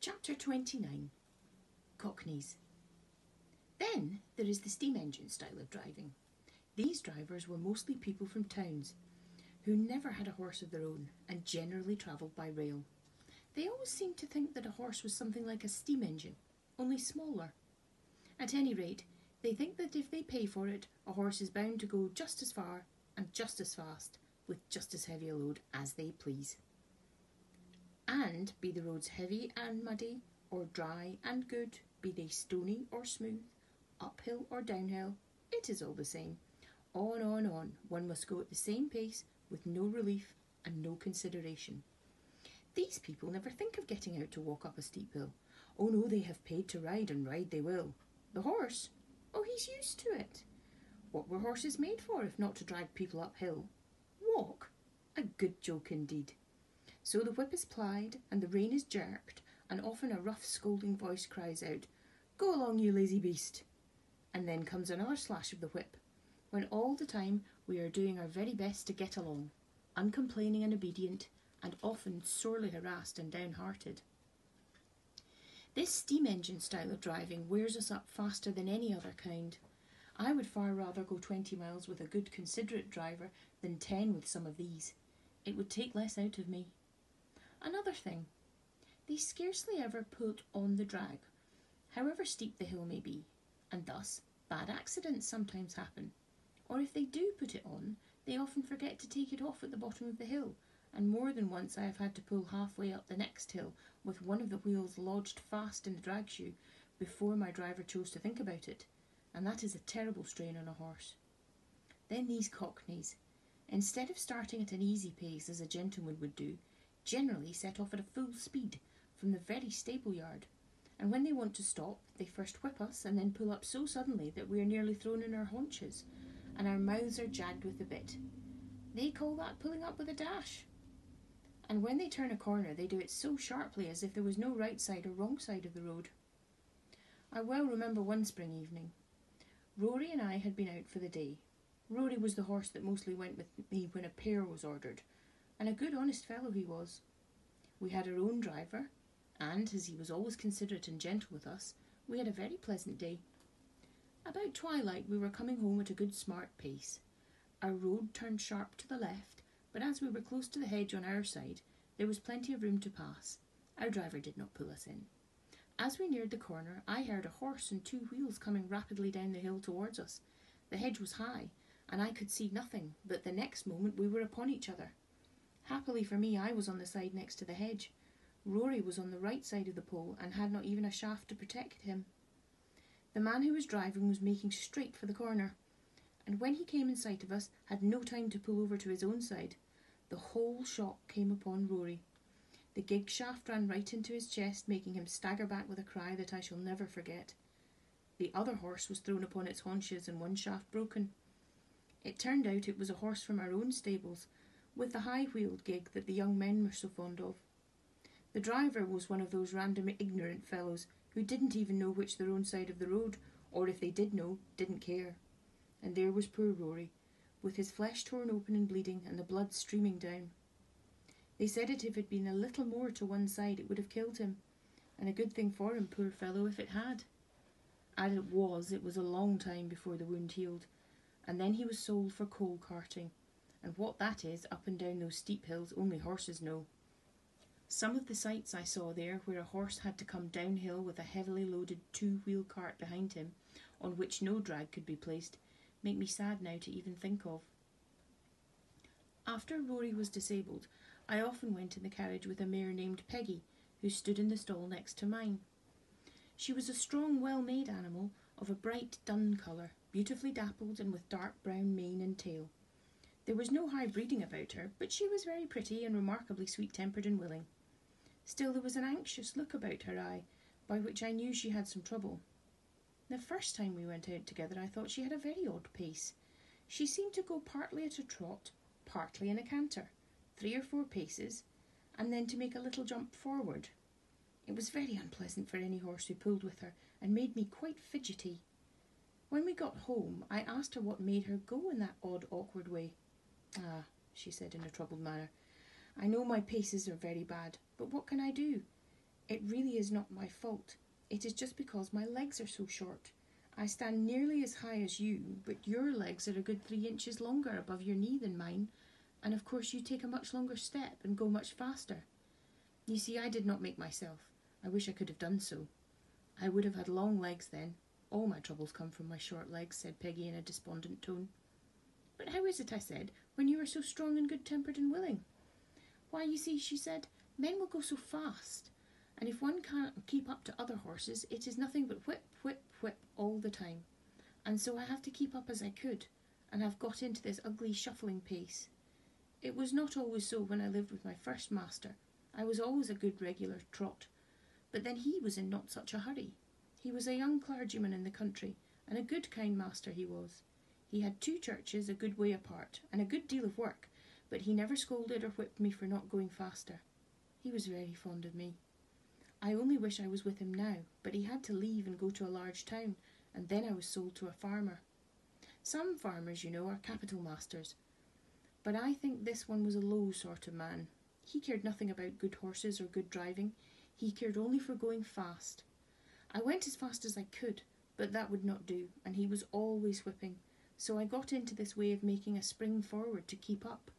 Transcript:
Chapter 29. Cockneys. Then there is the steam engine style of driving. These drivers were mostly people from towns who never had a horse of their own and generally travelled by rail. They always seemed to think that a horse was something like a steam engine, only smaller. At any rate, they think that if they pay for it, a horse is bound to go just as far and just as fast with just as heavy a load as they please. And be the roads heavy and muddy, or dry and good, be they stony or smooth, uphill or downhill, it is all the same. On, one must go at the same pace with no relief and no consideration. These people never think of getting out to walk up a steep hill. Oh no, they have paid to ride, and ride they will. The horse? Oh, he's used to it. What were horses made for if not to drag people uphill? Walk? A good joke indeed. So the whip is plied, and the rein is jerked, and often a rough scolding voice cries out, "Go along, you lazy beast!" And then comes another slash of the whip, when all the time we are doing our very best to get along, uncomplaining and obedient, and often sorely harassed and downhearted. This steam engine style of driving wears us up faster than any other kind. I would far rather go 20 miles with a good considerate driver than 10 with some of these. It would take less out of me. Another thing, they scarcely ever put on the drag, however steep the hill may be, and thus bad accidents sometimes happen. Or if they do put it on, they often forget to take it off at the bottom of the hill, and more than once I have had to pull halfway up the next hill with one of the wheels lodged fast in the drag shoe before my driver chose to think about it, and that is a terrible strain on a horse. Then these Cockneys, instead of starting at an easy pace as a gentleman would do, generally set off at a full speed from the very stable yard, and when they want to stop, they first whip us and then pull up so suddenly that we are nearly thrown in our haunches, and our mouths are jagged with the bit. They call that pulling up with a dash. And when they turn a corner, they do it so sharply as if there was no right side or wrong side of the road. I well remember one spring evening. Rory and I had been out for the day. Rory was the horse that mostly went with me when a pair was ordered, and a good honest fellow he was. We had our own driver, and as he was always considerate and gentle with us, we had a very pleasant day. About twilight we were coming home at a good smart pace. Our road turned sharp to the left, but as we were close to the hedge on our side, there was plenty of room to pass. Our driver did not pull us in. As we neared the corner, I heard a horse and 2 wheels coming rapidly down the hill towards us. The hedge was high, and I could see nothing, but the next moment we were upon each other. Happily for me, I was on the side next to the hedge. Rory was on the right side of the pole and had not even a shaft to protect him. The man who was driving was making straight for the corner, and when he came in sight of us, had no time to pull over to his own side. The whole shock came upon Rory. The gig shaft ran right into his chest, making him stagger back with a cry that I shall never forget. The other horse was thrown upon its haunches and one shaft broken. It turned out it was a horse from our own stables, with the high-wheeled gig that the young men were so fond of. The driver was one of those random ignorant fellows who didn't even know which their own side of the road, or if they did know, didn't care. And there was poor Rory, with his flesh torn open and bleeding, and the blood streaming down. They said it if it had been a little more to one side it would have killed him, and a good thing for him, poor fellow, if it had. As it was a long time before the wound healed, and then he was sold for coal carting, and what that is up and down those steep hills only horses know. Some of the sights I saw there, where a horse had to come downhill with a heavily loaded 2-wheel cart behind him, on which no drag could be placed, make me sad now to even think of. After Rory was disabled, I often went in the carriage with a mare named Peggy, who stood in the stall next to mine. She was a strong, well-made animal of a bright dun colour, beautifully dappled and with dark brown mane and tail. There was no high breeding about her, but she was very pretty and remarkably sweet-tempered and willing. Still, there was an anxious look about her eye, by which I knew she had some trouble. The first time we went out together I thought she had a very odd pace. She seemed to go partly at a trot, partly in a canter, 3 or 4 paces, and then to make a little jump forward. It was very unpleasant for any horse who pulled with her, and made me quite fidgety. When we got home, I asked her what made her go in that odd, awkward way. "Ah," she said in a troubled manner, "I know my paces are very bad, but what can I do? It really is not my fault. It is just because my legs are so short. I stand nearly as high as you, but your legs are a good 3 inches longer above your knee than mine, and of course you take a much longer step and go much faster. You see, I did not make myself. I wish I could have done so. I would have had long legs then. All my troubles come from my short legs, said Peggy in a despondent tone. But how is it, I said, when you are so strong and good-tempered and willing? Why, you see, she said, men will go so fast, and if one can't keep up to other horses, it is nothing but whip, whip, whip all the time. And so I have to keep up as I could, and have got into this ugly shuffling pace. It was not always so when I lived with my first master. I was always a good regular trot, but then he was in not such a hurry. He was a young clergyman in the country, and a good kind master he was. He had 2 churches a good way apart, and a good deal of work, but he never scolded or whipped me for not going faster. He was very fond of me. I only wish I was with him now, but he had to leave and go to a large town, and then I was sold to a farmer. Some farmers, you know, are capital masters, but I think this one was a low sort of man. He cared nothing about good horses or good driving. He cared only for going fast. I went as fast as I could, but that would not do, and he was always whipping, so I got into this way of making a spring forward to keep up.